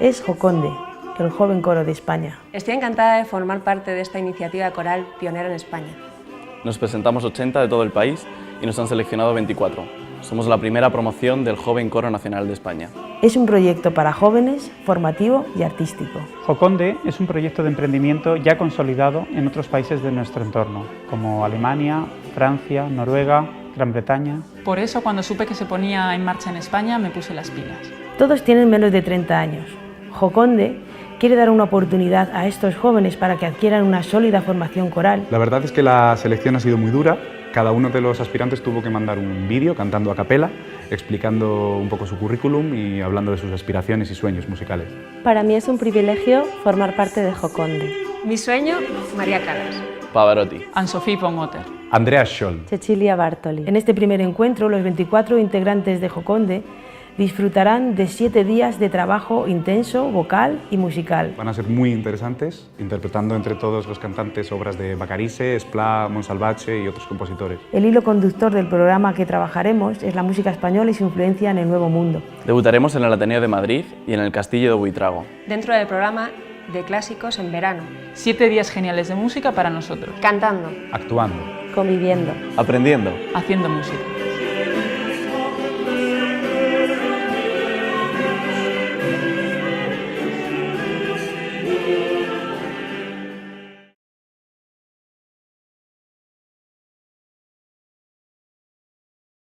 es Joconde, el joven coro de España. Estoy encantada de formar parte de esta iniciativa coral pionera en España. Nos presentamos 80 de todo el país y nos han seleccionado 24. Somos la primera promoción del Joven Coro Nacional de España. Es un proyecto para jóvenes, formativo y artístico. Joconde es un proyecto de emprendimiento ya consolidado en otros países de nuestro entorno, como Alemania, Francia, Noruega, Gran Bretaña. Por eso, cuando supe que se ponía en marcha en España, me puse las pilas. Todos tienen menos de 30 años. Joconde quiere dar una oportunidad a estos jóvenes para que adquieran una sólida formación coral. La verdad es que la selección ha sido muy dura. Cada uno de los aspirantes tuvo que mandar un vídeo cantando a capela, explicando un poco su currículum y hablando de sus aspiraciones y sueños musicales. Para mí es un privilegio formar parte de Joconde. Mi sueño, María Callas. Pavarotti. Anne-Sophie von Otter. Andreas Scholl. Cecilia Bartoli. En este primer encuentro, los 24 integrantes de Joconde disfrutarán de 7 días de trabajo intenso, vocal y musical. Van a ser muy interesantes, interpretando entre todos los cantantes obras de Bacarice, Esplá, Monsalvatge y otros compositores. El hilo conductor del programa que trabajaremos es la música española y su influencia en el Nuevo Mundo. Debutaremos en el Ateneo de Madrid y en el Castillo de Buitrago. Dentro del programa de clásicos en verano. 7 días geniales de música para nosotros. Cantando. Actuando. Conviviendo. Aprendiendo. Haciendo música.